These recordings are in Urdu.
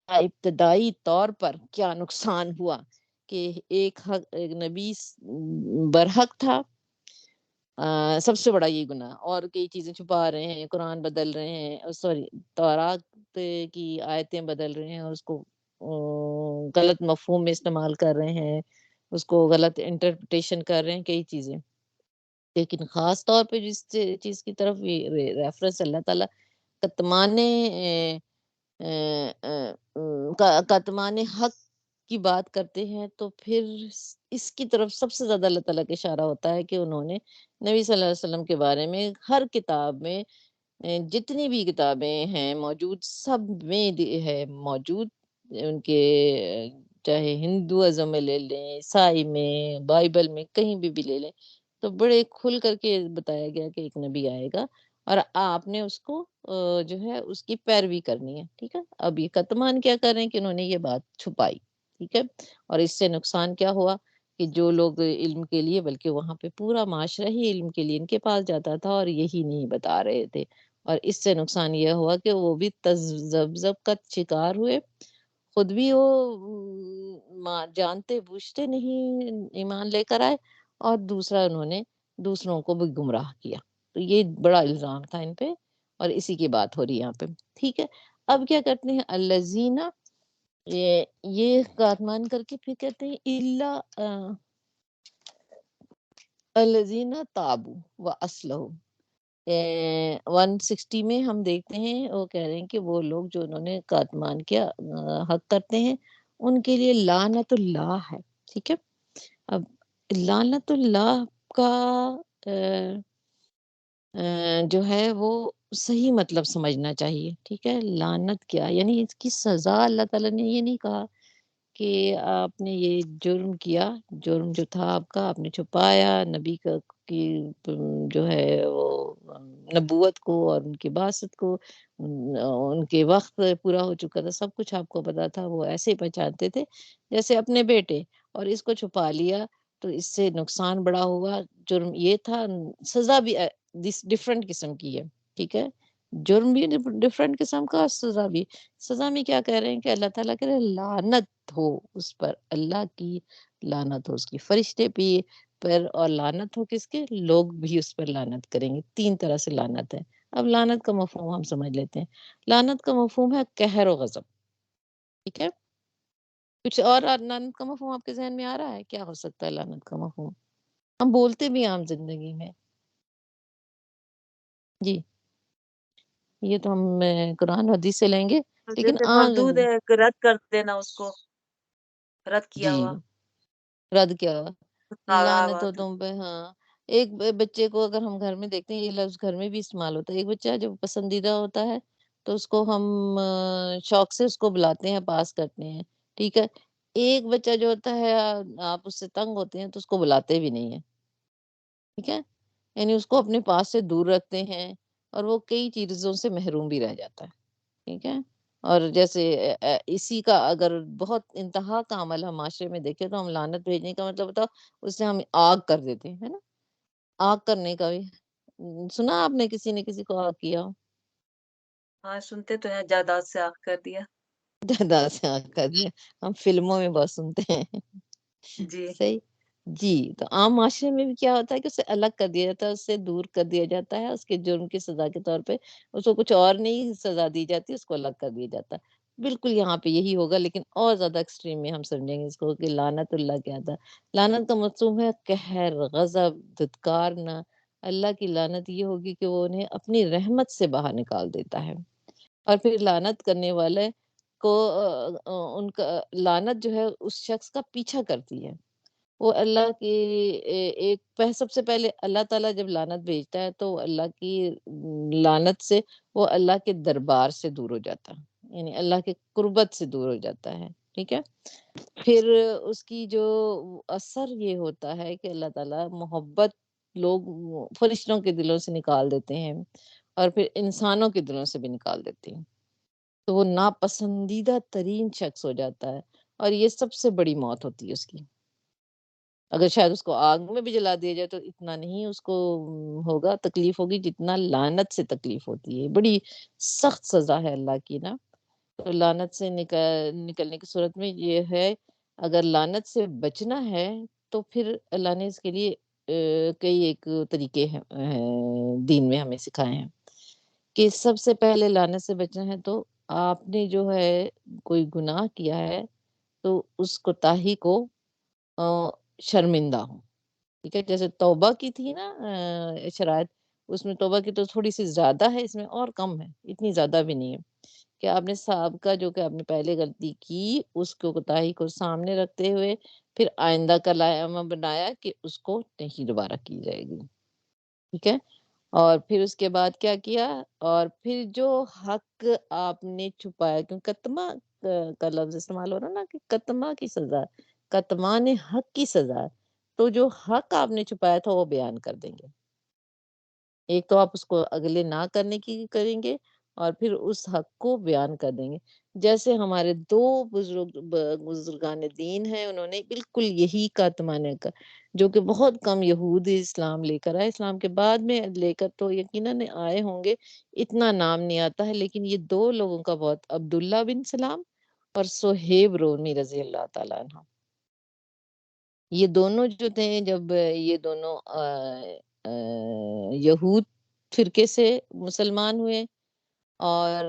ابتدائی طور پر کیا نقصان ہوا کہ ایک نبی برحق تھا، سب سے بڑا یہ گناہ، اور کئی چیزیں چھپا رہے ہیں، قرآن بدل رہے ہیں، سوری تورات کی آیتیں بدل رہے ہیں، اس کو غلط مفہوم میں استعمال کر رہے ہیں، اس کو غلط انٹرپریٹیشن کر رہے ہیں، کئی چیزیں، لیکن خاص طور پہ جس چیز کی طرف ریفرنس اللہ تعالیٰ کتمان کتمان حق کی بات کرتے ہیں، تو پھر اس کی طرف سب سے زیادہ اللہ تعالیٰ کا اشارہ ہوتا ہے کہ انہوں نے نبی صلی اللہ علیہ وسلم کے بارے میں ہر کتاب میں، جتنی بھی کتابیں ہیں موجود، سب میں ہے موجود، ان کے چاہے ہندوازم میں لے لیں، عیسائی میں، بائبل میں، کہیں بھی لے لیں، تو بڑے کھل کر کے بتایا گیا کہ ایک نبی آئے گا اور آپ نے اس کو جو ہے اس کی پیروی کرنی ہے، ٹھیک ہے۔ اب یہ کتمان کیا کر رہے ہیں کہ انہوں نے یہ بات چھپائی، ٹھیک ہے، اور اس سے نقصان کیا ہوا کہ جو لوگ علم کے لیے، بلکہ وہاں پہ پورا معاشرہ ہی علم کے لیے ان کے پاس جاتا تھا اور یہی نہیں بتا رہے تھے، اور اس سے نقصان یہ ہوا کہ وہ بھی تذبذب کا شکار ہوئے، خود بھی وہ جانتے بوجھتے نہیں ایمان لے کر آئے، اور دوسرا انہوں نے دوسروں کو بھی گمراہ کیا، تو یہ بڑا الزام تھا ان پہ، اور اسی کی بات ہو رہی ہے یہاں پہ، ٹھیک ہے۔ اب کیا کرتے ہیں الذین، یہ کاتمان کر کے پھر کہتے ہیں الا الذین تابوا واصلحوا، 160 میں ہم دیکھتے ہیں وہ کہہ رہے ہیں کہ وہ لوگ جو انہوں نے کاتمان کیا حق کرتے ہیں، ان کے لیے لعنت اللہ ہے، ٹھیک ہے۔ اب لعنت اللہ کا جو ہے وہ صحیح مطلب سمجھنا چاہیے، ٹھیک ہے۔ لعنت کیا یعنی اس کی سزا اللہ تعالیٰ نے یہ نہیں کہا کہ آپ نے یہ جرم کیا، جرم جو تھا آپ کا، آپ نے چھپایا نبی کا کی جو ہے وہ نبوت کو اور ان کی بعثت کو، ان کے وقت پورا ہو چکا تھا، سب کچھ آپ کو پتا تھا، وہ ایسے پہچانتے تھے جیسے اپنے بیٹے، اور اس کو چھپا لیا تو اس سے نقصان بڑا ہوا، جرم یہ تھا، سزا بھی ڈفرنٹ قسم کی ہے، ٹھیک ہے، جرم بھی ڈفرنٹ قسم کا، اور سزا بھی۔ سزا میں کیا کہہ رہے ہیں کہ اللہ تعالیٰ کہہ رہے ہیں لعنت ہو اس پر، اللہ کی لعنت ہو اس کی فرشتے بھی پر، اور لعنت ہو کس کے، لوگ بھی اس پر لعنت کریں گے، تین طرح سے لعنت ہے۔ اب لعنت کا مفہوم ہم سمجھ لیتے ہیں، لعنت کا مفہوم ہے قہر و غضب، ٹھیک ہے۔ کچھ اور لعنت کا مفہوم آپ کے ذہن میں آ رہا ہے؟ کیا ہو سکتا ہے لعنت کا مفہوم؟ ہم بولتے بھی عام زندگی میں، جی یہ تو ہم قرآن حدیث سے لیں گے، لیکن جیسے عام مردود زندگی، ہے، رد کر دینا اس کو، رد کیا جی ہوا، رد کیا ہوا، کہا لعنت ہوا ہو تم پہ، ہاں۔ ایک بچے کو اگر ہم گھر میں دیکھتے ہیں، یہ لفظ گھر میں بھی استعمال ہوتا ہے، ایک بچہ جب پسندیدہ ہوتا ہے تو اس کو ہم شوق سے اس کو بلاتے ہیں، پاس کرتے ہیں، ٹھیک ہے۔ ایک بچہ جو ہوتا ہے آپ اس سے تنگ ہوتے ہیں تو اس کو بلاتے بھی نہیں ہیں، ٹھیک ہے، یعنی اس کو اپنے پاس سے دور رکھتے ہیں، اور وہ کئی چیزوں سے محروم بھی رہ جاتا ہے، ٹھیک ہے۔ اور جیسے اسی کا اگر بہت انتہا کا عمل ہم معاشرے میں دیکھیں تو ہم لعنت بھیجنے کا مطلب بتاؤ، اس سے ہم آگ کر دیتے ہیں، ہے نا، آگ کرنے کا بھی سنا آپ نے کسی نے کسی کو آگ کیا ہو؟ ہاں سنتے تو ہیں، جائیداد سے آگ کر دیا، دادا سے آگ کر دیا، ہم فلموں میں بہت سنتے ہیں، جی صحیح، جی۔ تو عام معاشرے میں بھی کیا ہوتا ہے کہ اسے الگ کر دیا جاتا ہے، اس سے دور کر دیا جاتا ہے، اس کے جرم کی سزا کے طور پہ اس کو کچھ اور نہیں سزا دی جاتی، اس کو الگ کر دیا جاتا ہے۔ بالکل یہاں پہ یہی ہوگا، لیکن اور زیادہ ایکسٹریم میں ہم سمجھیں گے اس کو کہ لعنت اللہ کیا تھا۔ لعنت کا مفہوم ہے قہر، غضب، دھتکارنا۔ اللہ کی لعنت یہ ہوگی کہ وہ انہیں اپنی رحمت سے باہر نکال دیتا ہے، اور پھر لعنت کرنے والے کو ان کا لعنت جو ہے اس شخص کا پیچھا کرتی ہے، وہ اللہ کی سب سے پہلے اللہ تعالیٰ جب لعنت بھیجتا ہے تو اللہ کی لعنت سے وہ اللہ کے دربار سے دور ہو جاتا ہے، یعنی اللہ کے قربت سے دور ہو جاتا ہے، ٹھیک ہے۔ پھر اس کی جو اثر یہ ہوتا ہے کہ اللہ تعالیٰ محبت لوگ فرشتوں کے دلوں سے نکال دیتے ہیں، اور پھر انسانوں کے دلوں سے بھی نکال دیتے ہیں، تو وہ ناپسندیدہ ترین شخص ہو جاتا ہے، اور یہ سب سے بڑی موت ہوتی ہے اس کی۔ اگر شاید اس کو آگ میں بھی جلا دیا جائے تو اتنا نہیں اس کو ہوگا، تکلیف ہوگی جتنا لعنت سے تکلیف ہوتی ہے، بڑی سخت سزا ہے اللہ کی نا۔ تو لعنت سے نکلنے کی صورت میں یہ ہے، اگر لعنت سے بچنا ہے تو پھر اللہ نے اس کے لیے کئی ایک طریقے ہیں دین میں ہمیں سکھائے ہیں کہ سب سے پہلے لعنت سے بچنا ہے تو آپ نے جو ہے کوئی گناہ کیا ہے تو اس کوتاہی کو آ، شرمندہ ہوں، ٹھیک ہے؟ جیسے توبہ کی تھی نا شرائط، اس میں توبہ کی تو تھوڑی سی زیادہ ہے، اس میں اور کم ہے، اتنی زیادہ بھی نہیں ہے کہ آپ نے سابقہ جو کہ آپ نے پہلے غلطی کی اس کو کوتاہی کو سامنے رکھتے ہوئے پھر آئندہ کا لائحہ بنایا کہ اس کو نہیں دوبارہ کی جائے گی، ٹھیک ہے؟ اور پھر اس کے بعد کیا کیا؟ اور پھر جو حق آپ نے چھپایا، کیوں کتما کا لفظ استعمال ہو رہا نا کہ کتما کی سزا، کتمان حق کی سزا ہے۔ تو جو حق آپ نے چھپایا تھا وہ بیان کر دیں گے۔ ایک تو آپ اس کو اگلے نہ کرنے کی کریں گے اور پھر اس حق کو بیان کر دیں گے۔ جیسے ہمارے 2 بزرگان دین ہیں، انہوں نے بالکل یہی کاتمانہ کا جو کہ بہت کم یہودی اسلام لے کر آئے، اسلام کے بعد میں لے کر تو یقیناً آئے ہوں گے، اتنا نام نہیں آتا ہے، لیکن یہ 2 لوگوں کا بہت، عبداللہ بن سلام اور صہیب رومی رضی اللہ تعالیٰ عنہ۔ یہ دونوں جو تھے جب یہ دونوں یہود فرقے سے مسلمان ہوئے اور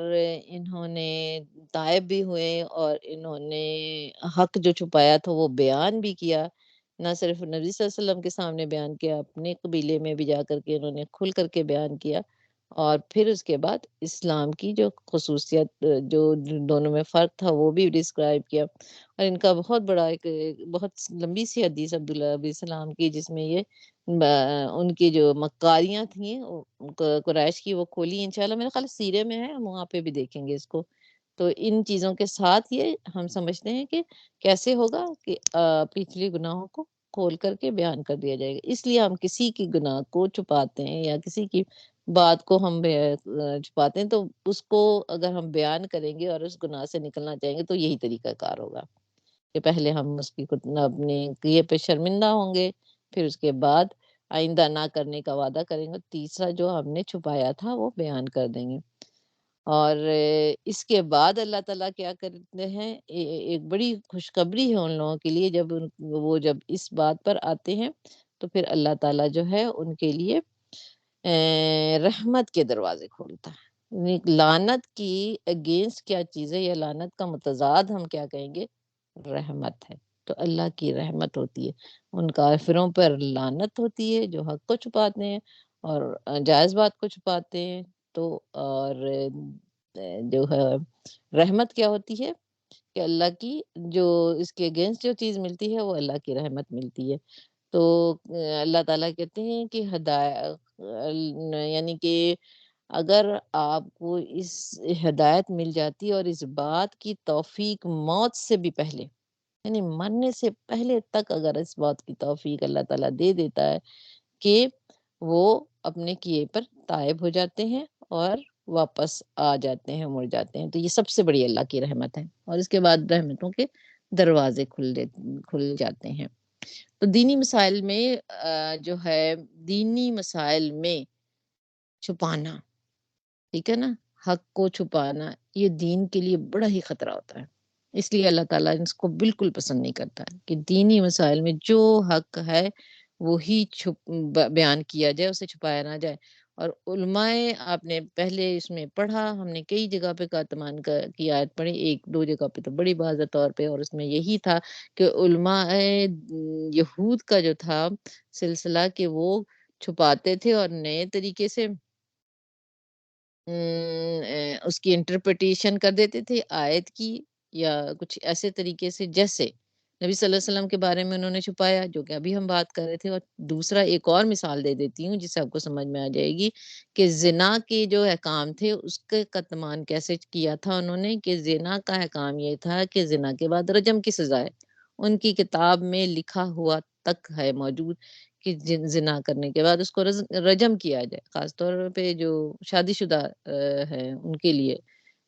انہوں نے تائب بھی ہوئے اور انہوں نے حق جو چھپایا تھا وہ بیان بھی کیا، نہ صرف نبی صلی اللہ علیہ وسلم کے سامنے بیان کیا، اپنے قبیلے میں بھی جا کر کے انہوں نے کھل کر کے بیان کیا، اور پھر اس کے بعد اسلام کی جو خصوصیت جو دونوں میں فرق تھا وہ بھی ڈسکرائب کیا، اور ان کا بہت بڑا ایک بہت لمبی سی حدیث عبداللہ بن سلام کی جس میں یہ ان کی جو مکاریاں تھیں قریش کی وہ کھولی، انشاءاللہ میرے خیال سیرے میں ہے، ہم وہاں پہ بھی دیکھیں گے اس کو۔ تو ان چیزوں کے ساتھ یہ ہم سمجھتے ہیں کہ کیسے ہوگا کہ پچھلی گناہوں کو کھول کر کے بیان کر دیا جائے گا، اس لیے ہم کسی کی گناہ کو چھپاتے ہیں یا کسی کی بات کو ہم چھپاتے ہیں تو اس کو اگر ہم بیان کریں گے اور اس گناہ سے نکلنا چاہیں گے تو یہی طریقہ کار ہوگا کہ پہلے ہم اس کی اپنے کیے پہ شرمندہ ہوں گے، پھر اس کے بعد آئندہ نہ کرنے کا وعدہ کریں گے، تیسرا جو ہم نے چھپایا تھا وہ بیان کر دیں گے۔ اور اس کے بعد اللہ تعالیٰ کیا کرتے ہیں، ایک بڑی خوشخبری ہے ان لوگوں کے لیے، جب وہ جب اس بات پر آتے ہیں تو پھر اللہ تعالیٰ جو ہے ان کے لیے رحمت کے دروازے کھولتا ہے۔ یعنی لعنت کی اگینسٹ کیا چیز ہے یا لعنت کا متضاد ہم کیا کہیں گے؟ رحمت ہے۔ تو اللہ کی رحمت ہوتی ہے، ان کافروں پر لعنت ہوتی ہے جو حق کو چھپاتے ہیں اور جائز بات کو چھپاتے ہیں، تو اور جو ہے رحمت کیا ہوتی ہے کہ اللہ کی جو اس کے اگینسٹ جو چیز ملتی ہے وہ اللہ کی رحمت ملتی ہے۔ تو اللہ تعالیٰ کہتے ہیں کہ یعنی کہ اگر آپ کو اس ہدایت مل جاتی اور اس بات کی توفیق موت سے بھی پہلے، یعنی مرنے سے پہلے تک اگر اس بات کی توفیق اللہ تعالیٰ دے دیتا ہے کہ وہ اپنے کیے پر تائب ہو جاتے ہیں اور واپس آ جاتے ہیں، مڑ جاتے ہیں، تو یہ سب سے بڑی اللہ کی رحمت ہے، اور اس کے بعد رحمتوں کے دروازے کھل جاتے ہیں۔ تو دینی مسائل میں جو ہے دینی مسائل میں چھپانا، ٹھیک ہے نا، حق کو چھپانا یہ دین کے لیے بڑا ہی خطرہ ہوتا ہے، اس لیے اللہ تعالیٰ اس کو بالکل پسند نہیں کرتا ہے کہ دینی مسائل میں جو حق ہے وہی بیان کیا جائے، اسے چھپایا نہ جائے۔ اور علماء، آپ نے پہلے اس میں پڑھا، ہم نے کئی جگہ پہ کاتمان کی آیت پڑھی، ایک دو جگہ پہ تو بڑی واضح طور پہ، اور اس میں یہی تھا کہ علماء یہود کا جو تھا سلسلہ کہ وہ چھپاتے تھے اور نئے طریقے سے اس کی انٹرپریٹیشن کر دیتے تھے آیت کی، یا کچھ ایسے طریقے سے جیسے نبی صلی اللہ علیہ وسلم کے بارے میں انہوں نے چھپایا، جو کہ ابھی ہم بات کر رہے تھے، اور دوسرا ایک اور مثال دے دیتی ہوں جس سے آپ کو سمجھ میں آ جائے گی کہ زنا کے جو احکام تھے اس کے کتمان کیسے کیا تھا انہوں نے، کہ زنا کا احکام یہ تھا کہ زنا کے بعد رجم کی سزا ہے، ان کی کتاب میں لکھا ہوا تک ہے موجود کہ زنا کرنے کے بعد اس کو رجم کیا جائے، خاص طور پہ جو شادی شدہ ہیں ان کے لیے،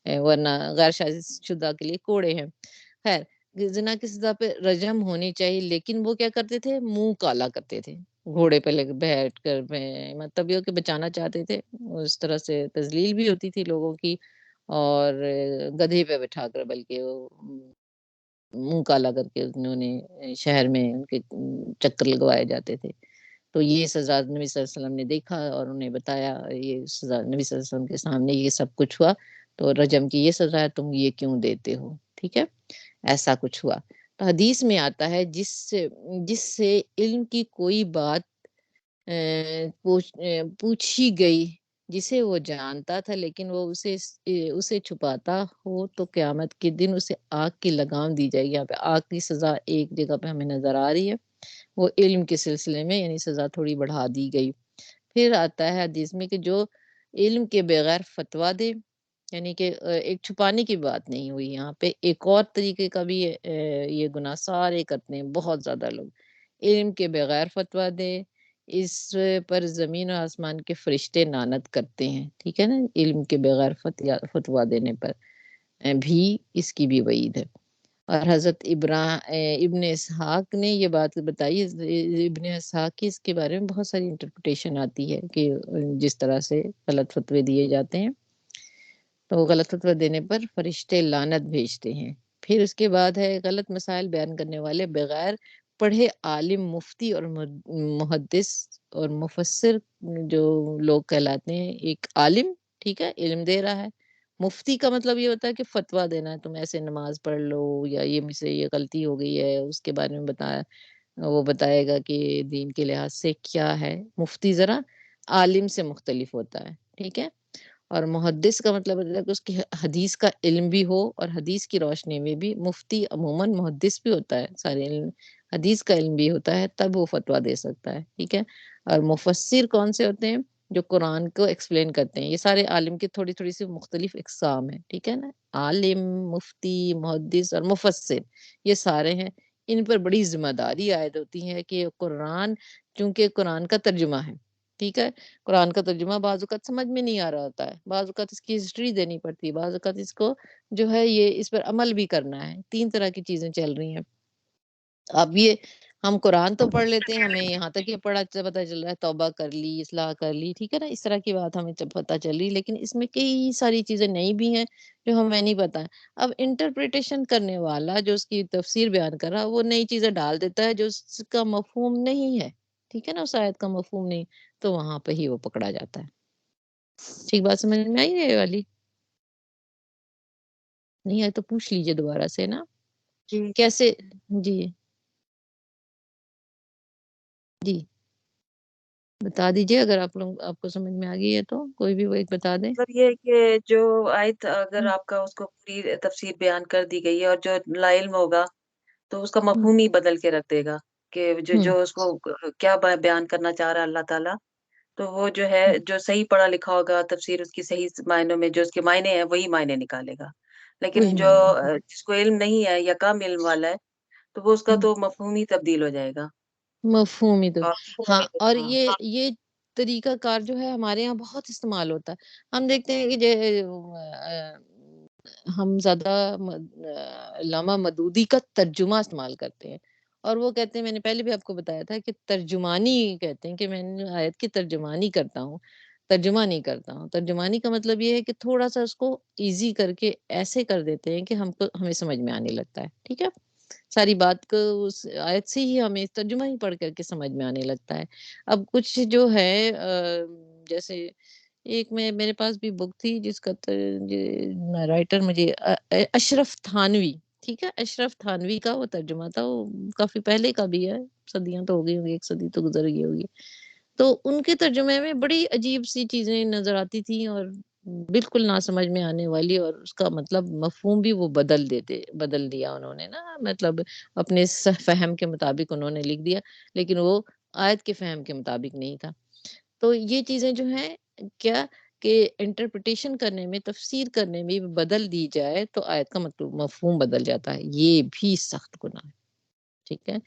ورنہ غیر شادی شدہ کے لیے کوڑے ہیں۔ خیر، زنا کی سزا پہ رجم ہونی چاہیے، لیکن وہ کیا کرتے تھے؟ منہ کالا کرتے تھے گھوڑے پہ بیٹھ کر، مطلب یہ کہ بچانا چاہتے تھے، اس طرح سے تذلیل بھی ہوتی تھی لوگوں کی، اور گدھے پہ بٹھا کر، بلکہ وہ منہ کالا کر کے انہوں نے شہر میں ان کے چکر لگوائے جاتے تھے۔ تو یہ سزا نبی صلی اللہ علیہ وسلم نے دیکھا اور انہیں بتایا، یہ سزا نبی صلی اللہ علیہ وسلم کے سامنے یہ سب کچھ ہوا، تو رجم کی یہ سزا ہے، تم یہ کیوں دیتے ہو؟ ٹھیک ہے، ایسا کچھ ہوا۔ تو حدیث میں آتا ہے جس سے علم کی کوئی بات پوچھی گئی، جسے وہ جانتا تھا لیکن وہ اسے چھپاتا ہو، تو قیامت کے دن اسے آگ کی لگام دی جائے گی۔ یہاں پہ آگ کی سزا ایک جگہ پہ ہمیں نظر آ رہی ہے، وہ علم کے سلسلے میں، یعنی سزا تھوڑی بڑھا دی گئی۔ پھر آتا ہے حدیث میں کہ جو علم کے بغیر فتویٰ دے، یعنی کہ ایک چھپانے کی بات نہیں ہوئی یہاں پہ، ایک اور طریقے کا بھی یہ گناہ سارے کرتے ہیں بہت زیادہ لوگ، علم کے بغیر فتویٰ دے، اس پر زمین و آسمان کے فرشتے لعنت کرتے ہیں، ٹھیک ہے نا، علم کے بغیر فتویٰ دینے پر بھی اس کی بھی وعید ہے۔ اور حضرت ابن اسحاق نے یہ بات بتائی، ابن اسحاق کی اس کے بارے میں بہت ساری انٹرپریٹیشن آتی ہے کہ جس طرح سے غلط فتوے دیے جاتے ہیں، تو غلط فتویٰ دینے پر فرشتے لعنت بھیجتے ہیں۔ پھر اس کے بعد ہے غلط مسائل بیان کرنے والے بغیر پڑھے عالم، مفتی اور محدث اور مفسر جو لوگ کہلاتے ہیں، ایک عالم ٹھیک ہے علم دے رہا ہے، مفتی کا مطلب یہ ہوتا ہے کہ فتویٰ دینا ہے، تم ایسے نماز پڑھ لو، یا یہ مجھ سے یہ غلطی ہو گئی ہے اس کے بارے میں بتایا، وہ بتائے گا کہ دین کے لحاظ سے کیا ہے۔ مفتی ذرا عالم سے مختلف ہوتا ہے، ٹھیک ہے۔ اور محدث کا مطلب ہوتا ہے کہ اس کی حدیث کا علم بھی ہو، اور حدیث کی روشنی میں بھی مفتی عموماً محدث بھی ہوتا ہے، سارے علم حدیث کا علم بھی ہوتا ہے، تب وہ فتویٰ دے سکتا ہے، ٹھیک ہے۔ اور مفسر کون سے ہوتے ہیں؟ جو قرآن کو ایکسپلین کرتے ہیں۔ یہ سارے عالم کی تھوڑی تھوڑی سی مختلف اقسام ہیں، ٹھیک ہے نا، عالم، مفتی، محدث اور مفسر، یہ سارے ہیں۔ ان پر بڑی ذمہ داری عائد ہوتی ہے کہ قرآن، چونکہ قرآن کا ترجمہ ہے، ٹھیک ہے، قرآن کا ترجمہ بعض اوقات سمجھ میں نہیں آ رہا ہوتا ہے، بعض اوقات اس کی ہسٹری دینی پڑتی ہے، بعض اوقات اس کو جو ہے یہ اس پر عمل بھی کرنا ہے، تین طرح کی چیزیں چل رہی ہیں۔ اب یہ ہم قرآن تو پڑھ لیتے ہیں، ہمیں یہاں تک یہ پڑھا پتہ چل رہا ہے، توبہ کر لی، اصلاح کر لی، ٹھیک ہے نا، اس طرح کی بات ہمیں پتہ چل رہی، لیکن اس میں کئی ساری چیزیں نئی بھی ہیں جو ہمیں نہیں پتہ ہے۔ اب انٹرپریٹیشن کرنے والا جو اس کی تفسیر بیان کر رہا، وہ نئی چیزیں ڈال دیتا ہے جو اس کا مفہوم نہیں ہے، ٹھیک ہے نا، اس آیت کا مفہوم نہیں، تو وہاں پہ ہی وہ پکڑا جاتا ہے۔ ٹھیک بات سمجھ میں آئی ہے یہ والی؟ نہیں آئی تو پوچھ لیجیے دوبارہ سے نا، جی کیسے؟ جی جی بتا دیجیے، اگر آپ کو سمجھ میں آ گئی ہے تو کوئی بھی وہ ایک بتا دیں۔ مطلب یہ ہے کہ جو آیت اگر ہم، آپ کا اس کو پوری تفسیر بیان کر دی گئی ہے اور جو لا علم ہوگا تو اس کا ہم، مفہوم ہی بدل کے رکھ دے گا کہ جو ہم، جو اس کو کیا بیان کرنا چاہ رہا ہے اللہ تعالیٰ، تو وہ جو ہے ہم، جو صحیح پڑھا لکھا ہوگا تفسیر اس کی صحیح معنوں میں جو اس کے معنی ہیں وہی معنی نکالے گا، وہی لیکن جو معنی ہے۔ جس کو علم نہیں ہے یا کم علم والا ہے تو وہ اس کا ہم، تو مفہوم ہی تبدیل ہو جائے گا۔ مفہوم ہی تو، اور ہاں، اور ہاں یہ طریقہ کار جو ہے ہمارے یہاں بہت استعمال ہوتا ہے۔ ہم دیکھتے ہیں کہ ہم زیادہ علامہ مدودی کا ترجمہ استعمال کرتے ہیں، اور وہ کہتے ہیں، میں نے پہلے بھی آپ کو بتایا تھا کہ ترجمانی کہتے ہیں کہ میں نے آیت کی ترجمانی کرتا ہوں، ترجمہ نہیں کرتا ہوں۔ ترجمانی کا مطلب یہ ہے کہ تھوڑا سا اس کو ایزی کر کے ایسے کر دیتے ہیں کہ ہمیں سمجھ میں آنے لگتا ہے، ٹھیک ہے، ساری بات کو اس آیت سے ہی ہمیں ترجمہ ہی پڑھ کر کے سمجھ میں آنے لگتا ہے۔ اب کچھ جو ہے جیسے ایک میرے پاس بھی بک تھی جس کا رائٹر مجھے اشرف تھانوی، ٹھیک ہے، اشرف تھانوی کا وہ ترجمہ تھا، وہ کافی پہلے کا بھی ہے، صدیاں تو ہو گئی ہوں گی، ایک صدی تو گزر گئی ہوگی، تو ان کے ترجمے میں بڑی عجیب سی چیزیں نظر آتی تھیں اور بالکل نہ سمجھ میں آنے والی، اور اس کا مطلب مفہوم بھی وہ بدل دیا انہوں نے نا، مطلب اپنے فہم کے مطابق انہوں نے لکھ دیا، لیکن وہ آیت کے فہم کے مطابق نہیں تھا۔ تو یہ چیزیں جو ہیں کیا کہ انٹرپریٹیشن کرنے میں، تفسیر کرنے میں بدل دی جائے تو آیت کا مطلب مفہوم بدل جاتا ہے، یہ بھی سخت گناہ ہے، ٹھیک ہے۔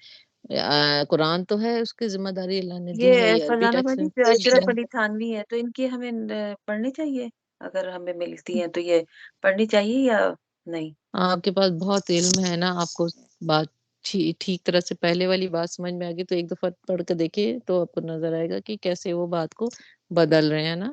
قرآن تو ہے، اس کی ذمہ داری اللہ نے دی ہے، یہ یہ عربی فرزانہ ٹیکسٹ بھائی جو اشرف علی تھانوی ہے تو ان کی ہمیں پڑھنی چاہیے، اگر ہمیں ملتی ہیں تو یہ پڑھنی چاہیے یا نہیں؟ آپ کے پاس بہت علم ہے نا، آپ کو بات ٹھیک طرح سے پہلے والی بات سمجھ میں آ گئی تو ایک دفعہ پڑھ کے دیکھیے تو آپ کو نظر آئے گا کہ کیسے وہ بات کو بدل رہے ہیں نا،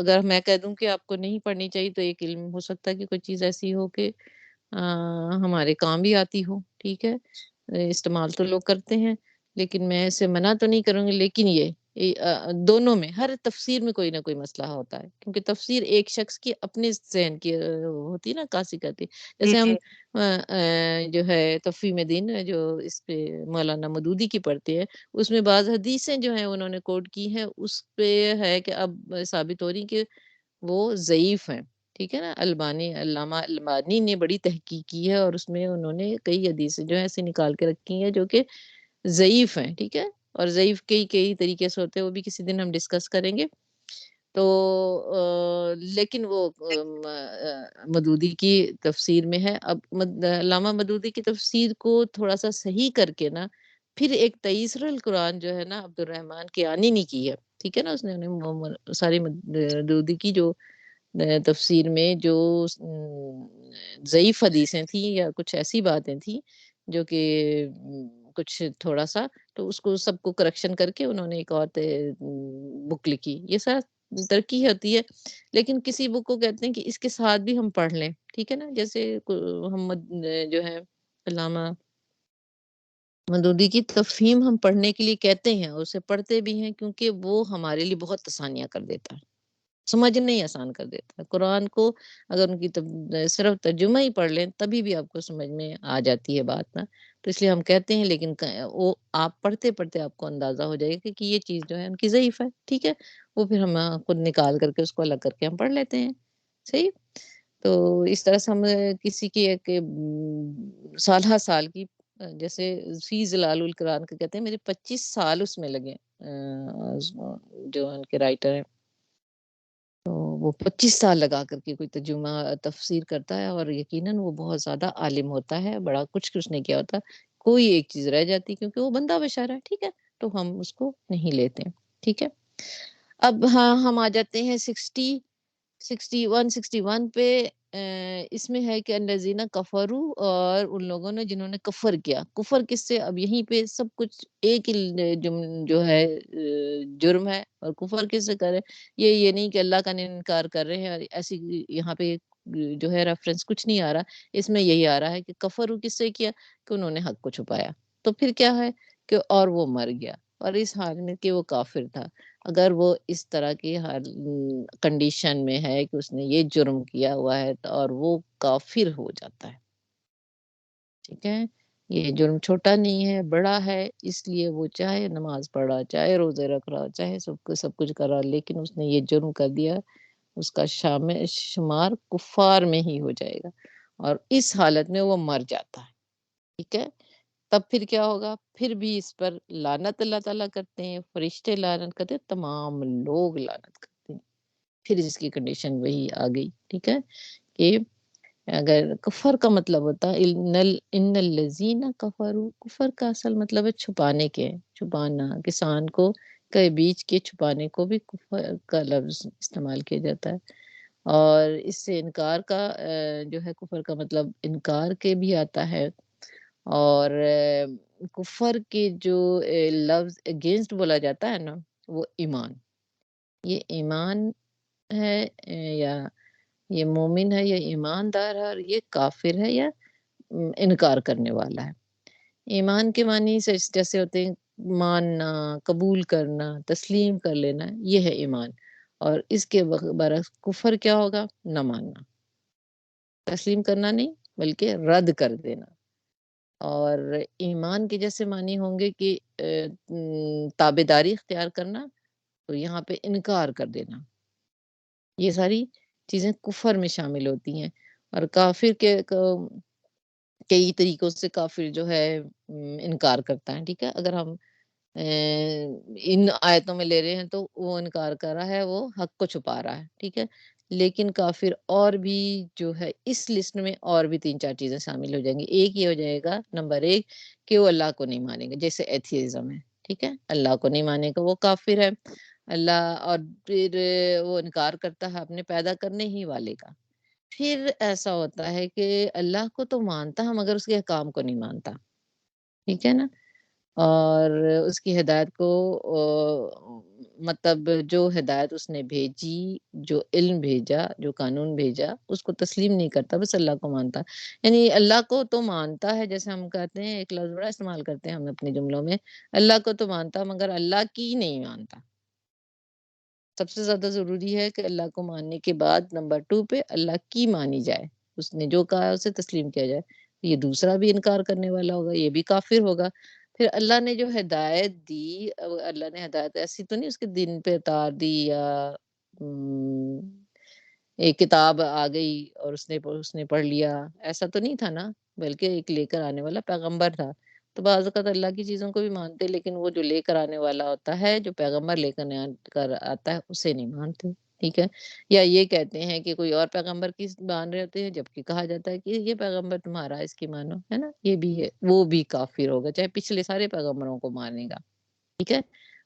اگر میں کہہ دوں کہ آپ کو نہیں پڑھنی چاہیے تو ایک علم ہو سکتا ہے کہ کوئی چیز ایسی ہو کہ ہمارے کام بھی آتی ہو، ٹھیک ہے؟ استعمال تو لوگ کرتے ہیں، لیکن میں اسے منع تو نہیں کروں گی، لیکن دونوں میں ہر تفسیر میں کوئی نہ کوئی مسئلہ ہوتا ہے، کیونکہ تفسیر ایک شخص کی اپنے ذہن کی ہوتی ہے نا، عکاسی کرتی ہے۔ جی، جیسے ہم جی۔ جو ہے تفہیم دین جو اس پہ مولانا مودودی کی پڑھتے ہیں، اس میں بعض حدیثیں جو ہیں انہوں نے کوٹ کی ہیں، اس پہ ہے کہ اب ثابت ہو رہی کہ وہ ضعیف ہیں، ٹھیک ہے نا؟ علامہ البانی نے بڑی تحقیق کی ہے اور اس میں انہوں نے کئی حدیثیں جو ہیں ایسے نکال کے رکھی ہیں جو کہ ضعیف ہیں، ٹھیک ہے؟ اور ضعیف کئی طریقے سے ہوتے ہیں، وہ بھی کسی دن ہم ڈسکس کریں گے۔ تو لیکن وہ مدودی کی تفسیر میں ہے۔ اب علامہ مدودی کی تفسیر کو تھوڑا سا صحیح کر کے نا، پھر ایک تیسر القرآن جو ہے نا عبد الرحمن کیانی نے کی ہے، ٹھیک ہے نا؟ اس نے ساری مدودی کی جو تفسیر میں جو ضعیف حدیثیں تھیں یا کچھ ایسی باتیں تھیں جو کہ کچھ تھوڑا سا، تو اس کو سب کو کریکشن کر کے انہوں نے ایک اور بک لکھی۔ یہ سب ترقی ہوتی ہے، لیکن کسی بک کو کہتے ہیں کہ اس کے ساتھ بھی ہم پڑھ لیں، ٹھیک ہے نا؟ جیسے محمد جو ہے علامہ مودودی کی تفہیم ہم پڑھنے کے لیے کہتے ہیں، اسے پڑھتے بھی ہیں کیونکہ وہ ہمارے لیے بہت آسانیاں کر دیتا ہے، سمجھنا ہی آسان کر دیتا ہے۔ قرآن کو اگر ان کی صرف ترجمہ ہی پڑھ لیں تبھی بھی آپ کو سمجھ میں آ جاتی ہے بات نا، تو اس لیے ہم کہتے ہیں، لیکن وہ آپ پڑھتے پڑھتے آپ کو اندازہ ہو جائے گا کہ یہ چیز جو ہے ان کی ضعیف ہے، ٹھیک ہے؟ وہ پھر ہم خود نکال کر کے اس کو الگ کر کے ہم پڑھ لیتے ہیں، صحیح؟ تو اس طرح سے ہم کسی کی ایک سالہ سال کی جیسے فی ظلال القرآن کا کہتے ہیں، میرے 25 سال اس میں لگے، جو ان کے رائٹر ہیں، تو وہ 25 سال لگا کر کے کوئی ترجمہ تفسیر کرتا ہے، اور یقیناً وہ بہت زیادہ عالم ہوتا ہے، بڑا کچھ نہیں کیا ہوتا، کوئی ایک چیز رہ جاتی کیونکہ وہ بندہ بشر ہے، ٹھیک ہے؟ تو ہم اس کو نہیں لیتے، ٹھیک ہے؟ اب ہاں ہم آ جاتے ہیں 61 پہ۔ اس میں ہے کہ الذین کفروا، اور ان لوگوں نے جنہوں نے کفر کیا۔ کفر کس سے؟ اب یہیں پہ سب کچھ ایک ہی جو ہے جرم ہے، اور کفر کس سے کرے؟ یہ نہیں کہ اللہ کا انکار کر رہے ہیں، اور ایسی یہاں پہ جو ہے ریفرنس کچھ نہیں آ رہا، اس میں یہی آ رہا ہے کہ کفر کس سے کیا کہ انہوں نے حق کو چھپایا، تو پھر کیا ہے کہ اور وہ مر گیا، اور اس حال میں کہ وہ کافر تھا۔ اگر وہ اس طرح کی کنڈیشن میں ہے کہ اس نے یہ جرم کیا ہوا ہے اور وہ کافر ہو جاتا ہے، ٹھیک ہے؟ یہ جرم چھوٹا نہیں ہے، بڑا ہے، اس لیے وہ چاہے نماز پڑھ رہا، چاہے روزے رکھ رہا، چاہے سب کچھ کر رہا، لیکن اس نے یہ جرم کر دیا، اس کا شمار کفار میں ہی ہو جائے گا، اور اس حالت میں وہ مر جاتا ہے، ٹھیک ہے؟ تب پھر کیا ہوگا؟ پھر بھی اس پر لعنت اللہ تعالیٰ کرتے ہیں، فرشتے لعنت کرتے ہیں، تمام لوگ لعنت کرتے ہیں۔ پھر اس کی کنڈیشن وہی آ گئی، ٹھیک ہے؟ کہ اگر کفر کا مطلب ہوتا ہے ان الذین کفروا، کفر کا اصل مطلب ہے چھپانے کے، چھپانا، کسان کو کے بیچ کے چھپانے کو بھی کفر کا لفظ استعمال کیا جاتا ہے، اور اس سے انکار کا جو ہے کفر کا مطلب انکار کے بھی آتا ہے، اور کفر کے جو لفظ اگینسٹ بولا جاتا ہے نا، وہ ایمان، یہ ایمان ہے، یا یہ مومن ہے، یا ایماندار ہے، اور یہ کافر ہے، یا انکار کرنے والا ہے۔ ایمان کے معنی سے جیسے ہوتے ہیں ماننا، قبول کرنا، تسلیم کر لینا، یہ ہے ایمان، اور اس کے برعکس کفر کیا ہوگا؟ نہ ماننا، تسلیم کرنا نہیں بلکہ رد کر دینا، اور ایمان کے جیسے معنی ہوں گے کہ تابعداری اختیار کرنا، تو یہاں پہ انکار کر دینا، یہ ساری چیزیں کفر میں شامل ہوتی ہیں، اور کافر کے کئی طریقوں سے کافر جو ہے انکار کرتا ہے، ٹھیک ہے؟ اگر ہم ان آیتوں میں لے رہے ہیں تو وہ انکار کر رہا ہے، وہ حق کو چھپا رہا ہے، ٹھیک ہے؟ لیکن کافر اور بھی جو ہے اس لسٹ میں اور بھی 3 4 چیزیں شامل ہو جائیں گی۔ ایک یہ ہو جائے گا نمبر 1 کہ وہ اللہ کو نہیں مانے گا، جیسے ایتھیزم ہے، ٹھیک ہے؟ اللہ کو نہیں مانے گا، وہ کافر ہے۔ اللہ، اور پھر وہ انکار کرتا ہے اپنے پیدا کرنے ہی والے کا۔ پھر ایسا ہوتا ہے کہ اللہ کو تو مانتا ہے مگر اس کے احکام کو نہیں مانتا، ٹھیک ہے نا؟ اور اس کی ہدایت کو مطلب جو ہدایت اس نے بھیجی، جو علم بھیجا، جو قانون بھیجا، اس کو تسلیم نہیں کرتا، بس اللہ کو مانتا۔ یعنی اللہ کو تو مانتا ہے، جیسے ہم کہتے ہیں ایک لفظ بڑا استعمال کرتے ہیں ہم اپنے جملوں میں، اللہ کو تو مانتا مگر اللہ کی نہیں مانتا۔ سب سے زیادہ ضروری ہے کہ اللہ کو ماننے کے بعد نمبر 2 پہ اللہ کی مانی جائے، اس نے جو کہا ہے اسے تسلیم کیا جائے۔ یہ دوسرا بھی انکار کرنے والا ہوگا، یہ بھی کافر ہوگا۔ پھر اللہ نے جو ہدایت دی، اللہ نے ہدایت ایسی تو نہیں اس کے دین پہ اتار دی، یا ام، ایک کتاب آ گئی اور اس نے پڑھ لیا، ایسا تو نہیں تھا نا، بلکہ ایک لے کر آنے والا پیغمبر تھا۔ تو بعض اوقات اللہ کی چیزوں کو بھی مانتے، لیکن وہ جو لے کر آنے والا ہوتا ہے، جو پیغمبر لے کر آتا ہے، اسے نہیں مانتے، ٹھیک ہے؟ یا یہ کہتے ہیں کہ کوئی اور پیغمبر کی مان رہے ہوتے ہیں، جبکہ کہا جاتا ہے کہ یہ پیغمبر تمہارا، اس کی مانو، ہے نا؟ یہ بھی ہے، وہ بھی کافر ہوگا، چاہے پچھلے سارے پیغمبروں کو مانے گا، ٹھیک ہے؟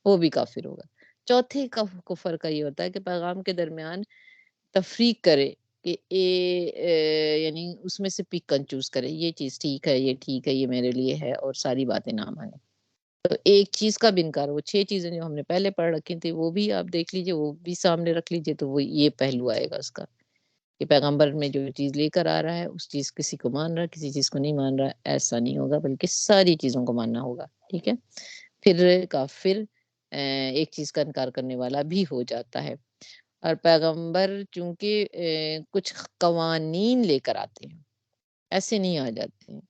وہ بھی کافر ہوگا۔ چوتھے کفر کا یہ ہوتا ہے کہ پیغام کے درمیان تفریق کرے، کہ یعنی اس میں سے پک کر چوز کرے، یہ چیز ٹھیک ہے، یہ ٹھیک ہے، یہ میرے لیے ہے، اور ساری باتیں نہ مانے۔ تو ایک چیز کا بھی انکار، وہ 6 چیزیں جو ہم نے پہلے پڑھ رکھی تھی وہ بھی آپ دیکھ لیجئے، وہ بھی سامنے رکھ لیجئے، تو وہ یہ پہلو آئے گا اس کا، کہ پیغمبر میں جو چیز لے کر آ رہا ہے اس چیز کسی کو مان رہا ہے، کسی چیز کو نہیں مان رہا ہے، ایسا نہیں ہوگا، بلکہ ساری چیزوں کو ماننا ہوگا، ٹھیک ہے؟ پھر کافر ایک چیز کا انکار کرنے والا بھی ہو جاتا ہے۔ اور پیغمبر چونکہ کچھ قوانین لے کر آتے ہیں، ایسے نہیں آ جاتے ہیں،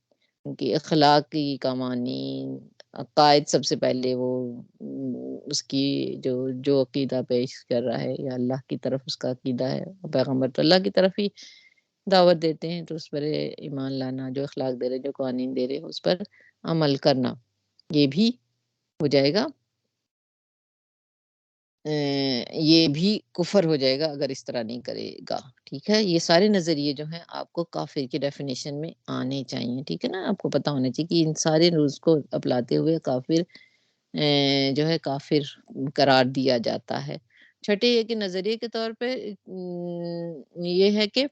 کیونکہ اخلاقی قوانین، عقائد سب سے پہلے وہ اس کی جو عقیدہ پیش کر رہا ہے، یا اللہ کی طرف اس کا عقیدہ ہے، پیغمبر تو اللہ کی طرف ہی دعوت دیتے ہیں، تو اس پر ایمان لانا، جو اخلاق دے رہے، جو قوانین دے رہے، اس پر عمل کرنا، یہ بھی ہو جائے گا، یہ بھی کفر ہو جائے گا اگر اس طرح نہیں کرے گا، ٹھیک ہے؟ یہ سارے نظریے جو ہیں آپ کو کافر کی ڈیفینیشن میں آنے چاہیے، ٹھیک ہے نا؟ آپ کو پتا ہونا چاہیے کہ ان سارے رولز کو اپلاتے ہوئے کافر جو ہے کافر قرار دیا جاتا ہے۔ چھٹے یہ کہ نظریے کے طور پہ یہ ہے کہ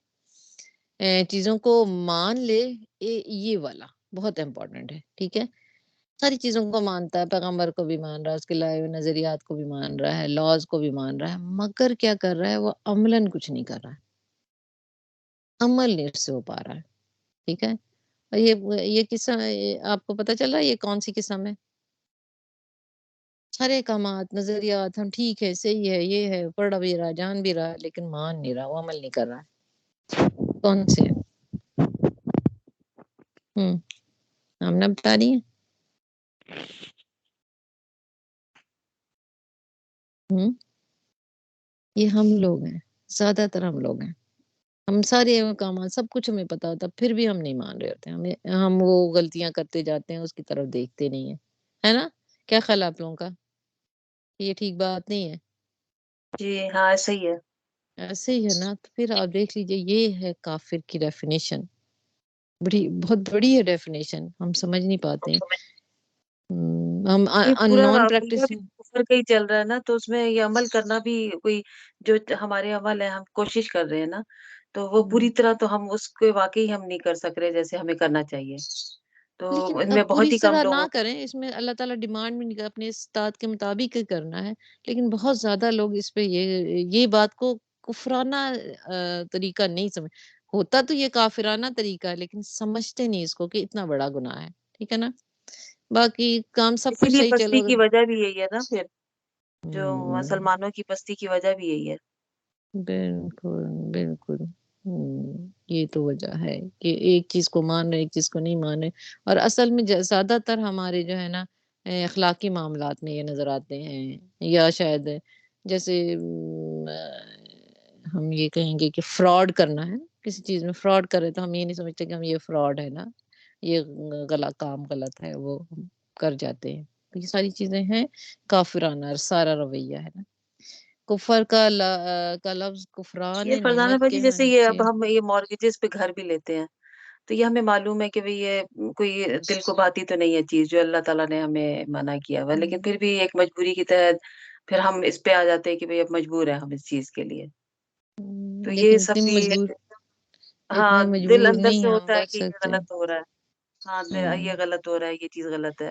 چیزوں کو مان لے، یہ والا بہت امپورٹنٹ ہے، ٹھیک ہے؟ ساری چیزوں کو مانتا ہے، پیغمبر کو بھی مان رہا ہے، اس کے لائے ہوئے نظریات کو بھی مان رہا ہے، لاز کو بھی مان رہا ہے، مگر کیا کر رہا ہے؟ وہ عملاً کچھ نہیں کر رہا ہے، عمل نہیں اس سے ہو پا رہا ہے، ٹھیک ہے؟ اور یہ قصہ آپ کو پتہ چل رہا ہے یہ کون سی قسم ہے؟ سارے احکامات، نظریات، ہم ٹھیک ہے، صحیح ہے، یہ ہے، پڑھ بھی رہا، جان بھی رہا، لیکن مان نہیں رہا، وہ عمل نہیں کر رہا ہے۔ کون سے ہے؟ آمنہ بتا رہی ہیں؟ یہ ہم لوگ ہیں، زیادہ تر ہم لوگ ہیں، ہم سارے مقامات سب کچھ ہمیں پتا ہوتا، پھر بھی ہم نہیں مان رہے ہوتے، ہم وہ غلطیاں کرتے جاتے ہیں، اس کی طرف دیکھتے نہیں ہیں، ہے نا؟ کیا خیال آپ لوگوں کا؟ یہ ٹھیک بات نہیں ہے؟ جی ہاں صحیح ہے۔ ایسے ہی ہے نا؟ تو پھر آپ دیکھ لیجئے، یہ ہے کافر کی ڈیفینیشن، بہت بڑی ہے ڈیفینیشن، ہم سمجھ نہیں پاتے ہیں۔ ہم یہ ان پورا نون پورا پریکٹس بھی کفر کا ہی چل رہا ہے نا، تو اس میں یہ عمل کرنا بھی کوئی جو ہمارے عمل ہے، ہم کوشش کر رہے ہیں نا، تو وہ پوری طرح تو ہم اس کو واقعی ہم نہیں کر سک رہے جیسے ہمیں کرنا چاہیے، تو لیکن ان اب میں پوری بہت ہی کم طرح نہ لوگوں کریں، اس میں اللہ تعالیٰ ڈیمانڈ بھی نہیں کرتا، اپنے استاد کے مطابق ہی کرنا ہے، لیکن بہت زیادہ لوگ اس پہ یہ بات کو کفرانہ طریقہ نہیں سمجھ، ہوتا تو یہ کافرانہ طریقہ ہے، لیکن سمجھتے نہیں اس کو کہ اتنا بڑا گناہ ہے، ٹھیک ہے نا؟ باقی کام سب اسی کچھ لیے صحیح پستی چلو گا۔ کی وجہ بھی یہی ہے نا پھر، جو ہم، مسلمانوں کی پستی کی وجہ بھی یہی ہے۔ بالکل بالکل، یہ تو وجہ ہے کہ ایک چیز کو مان رہے، ایک چیز کو نہیں مان رہے، اور اصل میں زیادہ تر ہمارے جو ہے نا اخلاقی معاملات میں یہ نظر آتے ہیں، یا شاید جیسے ہم یہ کہیں گے کہ فراڈ کرنا ہے، کسی چیز میں فراڈ کرے تو ہم یہ نہیں سمجھتے کہ ہم یہ فراڈ ہے نا، یہ غلط ہے، وہ ہم کر جاتے ہیں، تو یہ ساری چیزیں ہیں کافرانہ سارا رویہ ہے نا۔ کفر کا لفظ کفران یہ فرزانہ نعمت باجی کے جیسے یہ جی۔ اب ہم یہ مارگیجز پہ گھر بھی لیتے ہیں، تو یہ ہمیں معلوم ہے کہ بھئی یہ کوئی دل کو بھاتی تو نہیں ہے چیز جو اللہ تعالیٰ نے ہمیں منع کیا ہوا ہے، لیکن پھر بھی ایک مجبوری کے تحت پھر ہم اس پہ آ جاتے ہیں کہ بھئی اب مجبور ہیں ہم اس چیز کے لیے، تو یہ لیکن سب بھی ہاں اتنے دل مجبور اندر سے نہیں ہم ہوتا ہے بچ کہ یہ سکتے۔ غلط ہو رہا ہے، ہاں یہ غلط ہو رہا ہے، یہ چیز غلط ہے،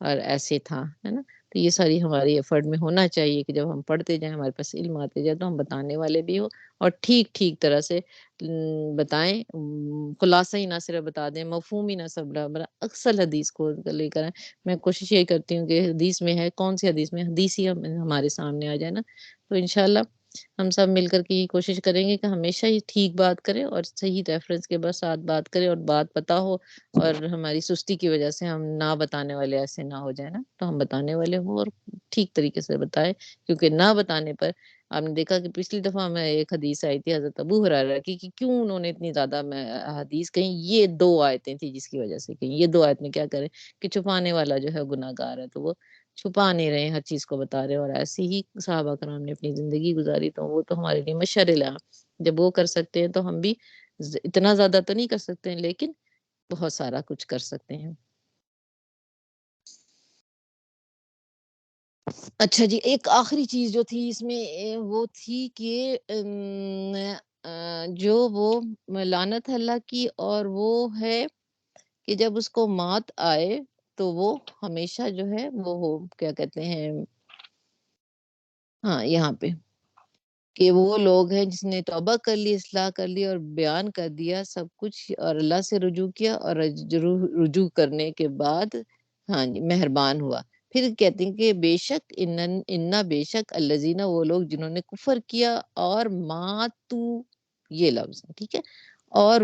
اور ایسے تھا، ہے نا؟ تو یہ ساری ہماری ایفرٹ میں ہونا چاہیے کہ جب ہم پڑھتے جائیں، ہمارے پاس علم آتے جائے، تو ہم بتانے والے بھی ہو اور ٹھیک ٹھیک طرح سے بتائیں، خلاصہ ہی نہ صرف بتا دیں، مفہوم ہی نہ سب اکثر حدیث کو لے کر آئیں۔ میں کوشش یہ کرتی ہوں کہ حدیث میں ہے، کون سی حدیث میں حدیث ہی ہمارے سامنے آ جائے نا، تو انشاءاللہ ہم سب مل کر کے یہ کوشش کریں گے کہ ہمیشہ ہی ٹھیک بات کریں اور صحیح ریفرنس کے بعد ساتھ بات کریں، اور بات پتہ ہو اور ہماری سستی کی وجہ سے ہم نہ بتانے والے ایسے نہ ہو جائے نا، تو ہم بتانے والے ہوں اور ٹھیک طریقے سے بتائیں، کیونکہ نہ بتانے پر آپ نے دیکھا کہ پچھلی دفعہ میں ایک حدیث آئی تھی حضرت ابو ہریرہ کی کہ کیوں انہوں نے اتنی زیادہ میں حدیث کہیں، یہ 2 آیتیں تھیں جس کی وجہ سے کہیں، یہ 2 آیت میں کیا کریں کہ چھپانے والا جو ہے گناہ گار ہے، تو وہ چھپا نہیں رہے ہیں، ہر چیز کو بتا رہے ہیں، اور ایسے ہی صحابہ کرام نے اپنی زندگی گزاری، تو وہ تو ہمارے لیے مشعل ہے۔ جب وہ کر سکتے ہیں تو ہم بھی اتنا زیادہ تو نہیں کر سکتے ہیں، لیکن بہت سارا کچھ کر سکتے ہیں۔ اچھا جی، ایک آخری چیز جو تھی اس میں وہ تھی کہ جو وہ لعنت اللہ کی، اور وہ ہے کہ جب اس کو موت آئے تو وہ ہمیشہ جو ہے وہ ہو کیا کہتے ہیں، ہاں یہاں پہ کہ وہ لوگ ہیں جس نے توبہ کر لی، اصلاح کر لی اور بیان کر دیا سب کچھ اور اللہ سے رجوع کیا، اور رجوع کرنے کے بعد ہاں جی مہربان ہوا۔ پھر کہتے ہیں کہ بے شک انا بے شک الذین وہ لوگ جنہوں نے کفر کیا اور ماتو، یہ لفظ ہے ٹھیک ہے، اور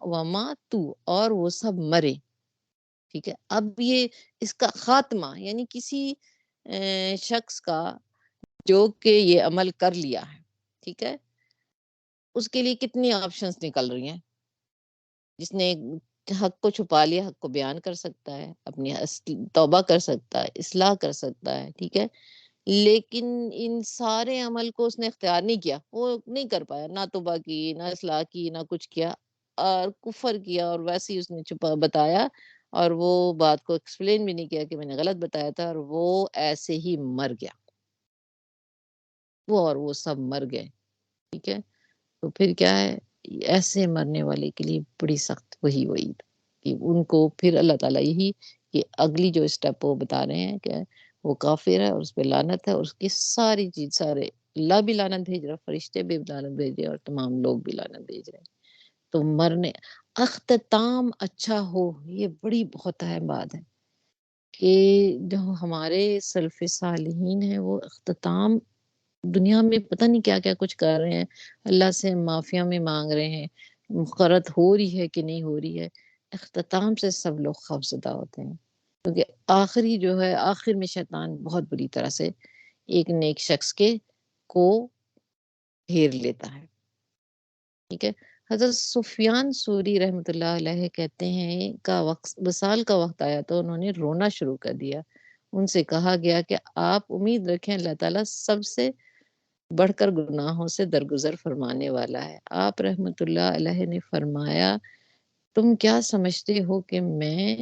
وما تو اور وہ سب مرے، ٹھیک ہے۔ اب یہ اس کا خاتمہ یعنی کسی شخص کا جو کہ یہ عمل کر لیا ہے، ٹھیک ہے، اس کے لیے کتنی آپشنز نکل رہی ہیں۔ جس نے حق کو چھپا لیا، حق کو بیان کر سکتا ہے، اپنی توبہ کر سکتا ہے، اصلاح کر سکتا ہے، ٹھیک ہے، لیکن ان سارے عمل کو اس نے اختیار نہیں کیا، وہ نہیں کر پایا، نہ توبہ کی، نہ اصلاح کی، نہ کچھ کیا، اور کفر کیا، اور ویسے ہی اس نے چھپا بتایا، اور وہ بات کو ایکسپلین بھی نہیں کیا کہ میں نے غلط بتایا تھا، اور وہ ایسے ہی مر گیا، وہ اور وہ سب مر گئے، ٹھیک ہے۔ تو پھر کیا ہے، ایسے مرنے والے کے لیے بڑی سخت وہی وعید کہ ان کو پھر اللہ تعالیٰ یہی کہ اگلی جو اسٹیپ وہ بتا رہے ہیں کہ وہ کافر ہے اور اس پہ لعنت ہے، اور اس کی ساری چیز، سارے اللہ بھی لعنت بھیج رہا، فرشتے بھی لعنت بھیج رہے، اور تمام لوگ بھی لعنت بھیج رہے ہیں۔ تو مرنے اختتام اچھا ہو، یہ بڑی بہت اہم بات ہے کہ جو ہمارے سلف صالحین ہیں وہ اختتام دنیا میں پتہ نہیں کیا کیا کچھ کر رہے ہیں، اللہ سے معافیا میں مانگ رہے ہیں، مغفرت ہو رہی ہے کہ نہیں ہو رہی ہے، اختتام سے سب لوگ خوفزدہ ہوتے ہیں، کیونکہ آخری جو ہے آخر میں شیطان بہت بری طرح سے ایک نیک شخص کے کو گھیر لیتا ہے، ٹھیک ہے۔ حضرت سفیان ثوری رحمۃ اللہ علیہ کہتے ہیں کا وقت وصال کا وقت آیا تو انہوں نے رونا شروع کر دیا، ان سے کہا گیا کہ آپ امید رکھیں اللہ تعالیٰ سب سے بڑھ کر گناہوں سے درگزر فرمانے والا ہے۔ آپ رحمت اللہ علیہ نے فرمایا تم کیا سمجھتے ہو کہ میں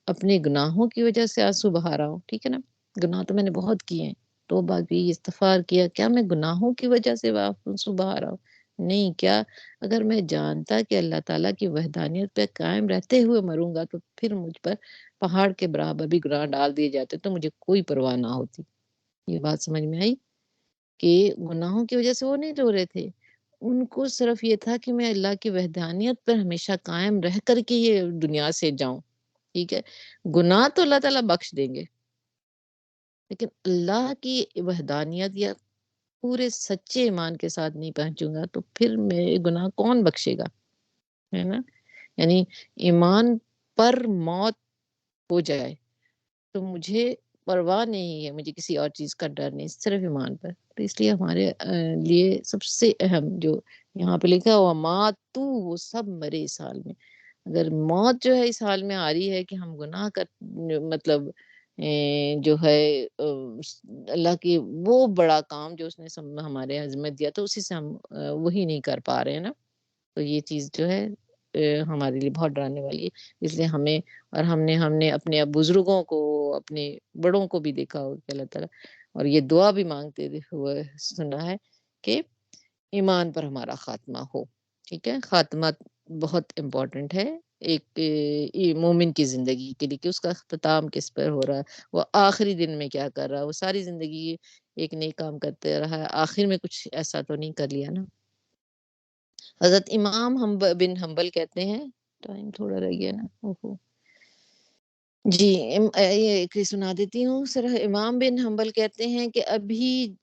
اپنے گناہوں کی وجہ سے آنسو بہا رہا ہوں، ٹھیک ہے نا، گناہ تو میں نے بہت کیے ہیں، توبہ کی، استغفار کیا، کیا میں گناہوں کی وجہ سے آنسو بہا رہا ہوں؟ نہیں، کیا اگر میں جانتا کہ اللہ تعالیٰ کی وحدانیت پہ قائم رہتے ہوئے مروں گا تو پھر مجھ پر پہاڑ کے برابر بھی گناہ ڈال دیے جاتے تو مجھے کوئی پرواہ نہ ہوتی۔ یہ بات سمجھ میں آئی کہ گناہوں کی وجہ سے وہ نہیں رو رہے تھے، ان کو صرف یہ تھا کہ میں اللہ کی وحدانیت پر ہمیشہ قائم رہ کر کے یہ دنیا سے جاؤں، ٹھیک ہے۔ گناہ تو اللہ تعالیٰ بخش دیں گے، لیکن اللہ کی وحدانیت یا پورے سچے ایمان کے ساتھ نہیں پہنچوں گا تو پھر میرے گناہ کون بخشے گا، ہے نا؟ یعنی ایمان پر موت ہو جائے تو مجھے پرواہ نہیں ہے، مجھے کسی اور چیز کا ڈر نہیں، صرف ایمان پر۔ تو اس لیے ہمارے لیے سب سے اہم جو یہاں پہ لکھا ہوا مات تو وہ سب مرے اس حال میں، اگر موت جو ہے اس حال میں آ رہی ہے کہ ہم گناہ کر مطلب جو ہے اللہ کی وہ بڑا کام جو اس نے ہمارے عظمت دیا تو اسی سے ہم وہی نہیں کر پا رہے ہیں نا، تو یہ چیز جو ہے ہمارے لیے بہت ڈرانے والی ہے۔ اس لیے ہمیں اور ہم نے اپنے بزرگوں کو، اپنے بڑوں کو بھی دیکھا ہو کہ اللہ تعالیٰ اور یہ دعا بھی مانگتے ہوئے سنا ہے کہ ایمان پر ہمارا خاتمہ ہو، ٹھیک ہے، خاتمہ بہت امپورٹنٹ ہے ایک مومن کی زندگی کے لیے کہ اس کا اختتام کس پر ہو رہا ہے، وہ آخری دن میں کیا کر رہا ہے، وہ ساری زندگی ایک نیک کام کرتے رہا ہے، آخر میں کچھ ایسا تو نہیں کر لیا نا۔ حضرت امام بن حنبل کہتے ہیں، ٹائم تھوڑا رہ گیا نا، اوہو۔ جی یہ ایک سنا دیتی ہوں سر۔ امام بن حنبل کہتے ہیں کہ ابھی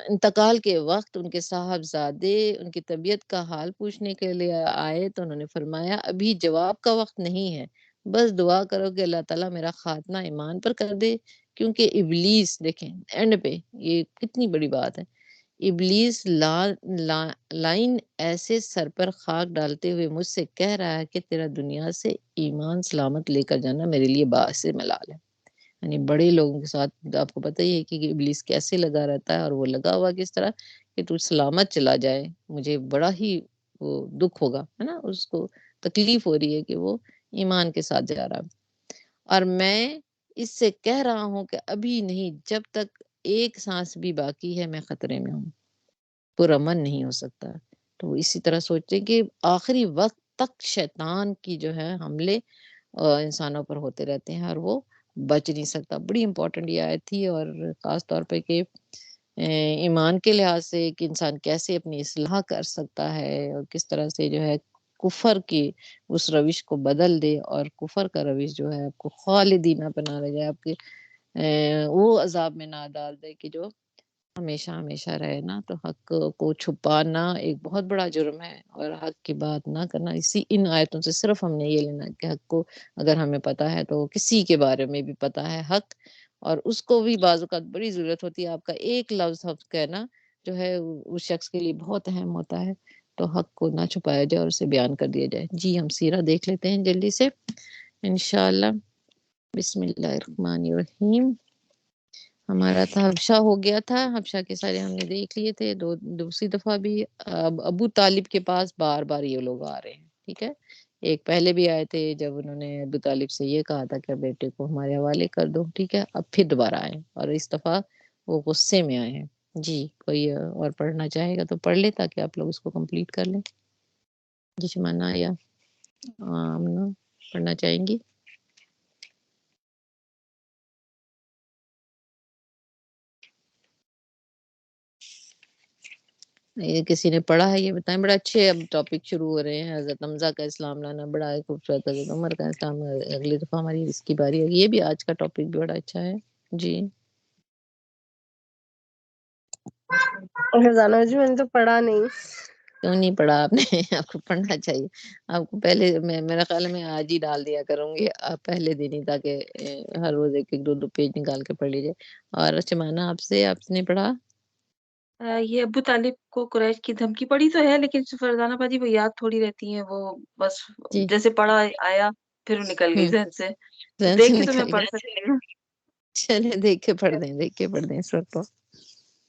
انتقال کے وقت ان کے صاحبزادے ان کی طبیعت کا حال پوچھنے کے لیے آئے تو انہوں نے فرمایا ابھی جواب کا وقت نہیں ہے، بس دعا کرو کہ اللہ تعالیٰ میرا خاتمہ ایمان پر کر دے، کیونکہ ابلیس دیکھیں اینڈ پہ یہ کتنی بڑی بات ہے، ابلیس لائن ایسے سر پر خاک ڈالتے ہوئے مجھ سے کہہ رہا ہے کہ تیرا دنیا سے ایمان سلامت لے کر جانا میرے لیے باعث ملال ہے۔ یعنی بڑے لوگوں کے ساتھ آپ کو پتہ ہی ہے کہ ابلیس کیسے لگا رہتا ہے، اور وہ لگا ہوا کس طرح کہ تو سلامت چلا جائے، مجھے بڑا ہی وہ دکھ ہوگا، ہے نا، اس کو تکلیف ہو رہی ہے کہ وہ ایمان کے ساتھ جا رہا ہے، اور میں اس سے کہہ رہا ہوں کہ ابھی نہیں، جب تک ایک سانس بھی باقی ہے میں خطرے میں ہوں، پرامن نہیں ہو سکتا۔ تو اسی طرح سوچیں کہ آخری وقت تک شیطان کی جو ہے حملے انسانوں پر ہوتے رہتے ہیں اور وہ بچ نہیں سکتا۔ بڑی امپورٹنٹ یہ آیت تھی، اور خاص طور پہ کہ ایمان کے لحاظ سے کہ انسان کیسے اپنی اصلاح کر سکتا ہے اور کس طرح سے جو ہے کفر کی اس روش کو بدل دے، اور کفر کا روش جو ہے آپ کو خالدینہ بنا لے جائے، آپ کے وہ عذاب میں نہ ڈال دے کہ جو ہمیشہ ہمیشہ رہے نا۔ تو حق کو چھپانا ایک بہت بڑا جرم ہے، اور حق کی بات نہ کرنا، ان آیتوں سے صرف ہم نے یہ لینا کہ حق کو اگر ہمیں پتا ہے تو کسی کے بارے میں بھی پتا ہے حق، اور اس کو بھی بعض اوقات بڑی ضرورت ہوتی ہے، آپ کا ایک لفظ حق کہنا جو ہے اس شخص کے لیے بہت اہم ہوتا ہے، تو حق کو نہ چھپایا جائے اور اسے بیان کر دیا جائے۔ جی ہم سیرہ دیکھ لیتے ہیں جلدی سے انشاءاللہ۔ بسم اللہ الرحمن الرحیم۔ ہمارا تھا حبشہ ہو گیا تھا، حبشہ کے سارے ہم نے دیکھ لیے تھے، دوسری دفعہ بھی اب ابو طالب کے پاس بار بار یہ لوگ آ رہے ہیں، ٹھیک ہے۔ ایک پہلے بھی آئے تھے جب انہوں نے ابو طالب سے یہ کہا تھا کہ بیٹے کو ہمارے حوالے کر دو، ٹھیک ہے۔ اب پھر دوبارہ آئے اور اس دفعہ وہ غصے میں آئے ہیں۔ جی کوئی اور پڑھنا چاہے گا تو پڑھ لے تاکہ آپ لوگ اس کو کمپلیٹ کر لیں۔ جی شمانہ یا آمنہ پڑھنا چاہیں گی؟ یہ کسی نے پڑھا ہے یہ بتائیں؟ بڑا اچھے اب ٹاپک شروع ہو رہے ہیں۔ حضرت حمزہ کا اسلام لانا بڑا خوبصورت، حضرت عمر کا اسلام، اگلی دفعہ ہماری اس کی باری ہوگی۔ یہ بھی آج کا ٹاپک بھی بڑا اچھا ہے۔ جی رضانہ جی میں نے تو پڑھا نہیں۔ کیوں نہیں پڑھا آپ نے؟ آپ کو پڑھنا چاہیے۔ آپ کو پہلے میرا خیال ہے میں آج ہی ڈال دیا کروں گی آپ پہلے دن ہی، تاکہ ہر روز ایک ایک دو دو پیج نکال کے پڑھ لیجیے۔ اور چمانا آپ نے پڑھا؟ یہ ابو طالب کو قریش کی دھمکی پڑی تو ہے، لیکن فرزانہ باجی وہ یاد تھوڑی رہتی ہیں، وہ بس جی جیسے پڑھا آیا پھر وہ نکل گئی ہوں ذہن سے، تو ذہن سے دیکھ کے تو میں نکل پڑھ گیا۔ سکتی ہوں۔ چلے دیکھ کے پڑھ دیں، دیکھ کے پڑھ دیں اس وقت کو۔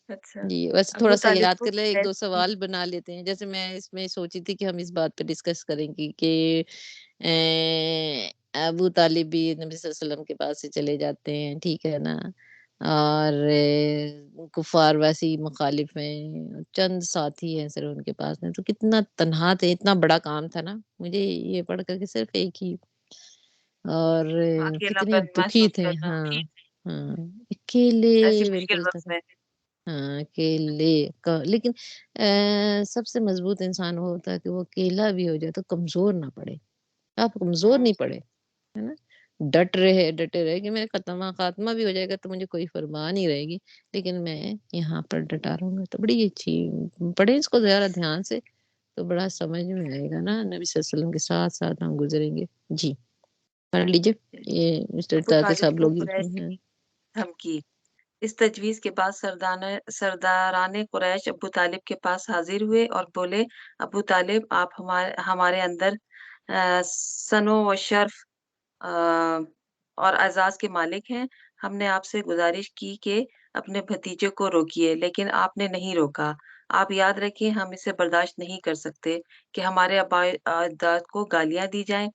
اچھا، جی ویسے ابو تھوڑا سا طالب یاد کو کر لیں، ایک قریش دو کی سوال بنا لیتے ہیں۔ جیسے میں اس میں سوچی تھی کہ ہم اس بات پہ ڈسکس کریں گی کہ ابو طالب بھی نبی صلی اللہ علیہ وسلم کے پاس سے چلے جاتے ہیں، ٹھیک ہے نا، اور کفار ویسے ہی مخالف ہیں، چند ساتھی ہیں صرف ان کے پاس میں، تو کتنا تنہا تھے، اتنا بڑا کام تھا نا، مجھے یہ پڑھ کر کے صرف ایک ہی، اور اکیلا کتنے پن دکھی محسوس تھے۔ کرنا ہاں ہاں اکیلے، ایسی مشکل بالکل وقت میں۔ ہاں اکیلے لیکن سب سے مضبوط انسان وہ ہوتا ہے کہ وہ اکیلا بھی ہو جائے تو کمزور نہ پڑے، آپ کمزور نہیں پڑے، ہے نا، ڈٹے رہے کہ میرے خاتمہ بھی ہو جائے گا تو مجھے کوئی پرواہ نہیں رہے گی، لیکن میں یہاں پر ڈٹا رہوں گا۔ تو بڑی اچھی، پڑھیں اس کو ذرا دھیان سے تو بڑا سمجھ میں آئے گا نا، نبی صلی اللہ علیہ وسلم کے ساتھ ساتھ ہم گزریں گے۔ جی پڑھ لیجیے، یہ مسٹر ابو تاکہ طالب سب کو لوگ قریش ہیں۔ کی دھمکی۔ اس تجویز کے بعد سرداران قریش ابو طالب کے پاس حاضر ہوئے اور بولے، ابو طالب آپ ہمارے اندر سنو و شرف اور اعزاز کے مالک ہیں، ہم نے آپ سے گزارش کی کہ اپنے بھتیجے کو روکیے، لیکن آپ نے نہیں روکا۔ آپ یاد رکھیں ہم اسے برداشت نہیں کر سکتے کہ ہمارے آباء اجداد کو گالیاں دی جائیں،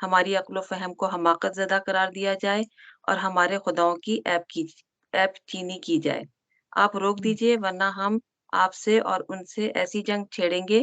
ہماری عقل و فہم کو حماقت زدہ قرار دیا جائے اور ہمارے خداؤں کی عیب چینی کی جائے۔ آپ روک دیجئے ورنہ ہم آپ سے اور ان سے ایسی جنگ چھیڑیں گے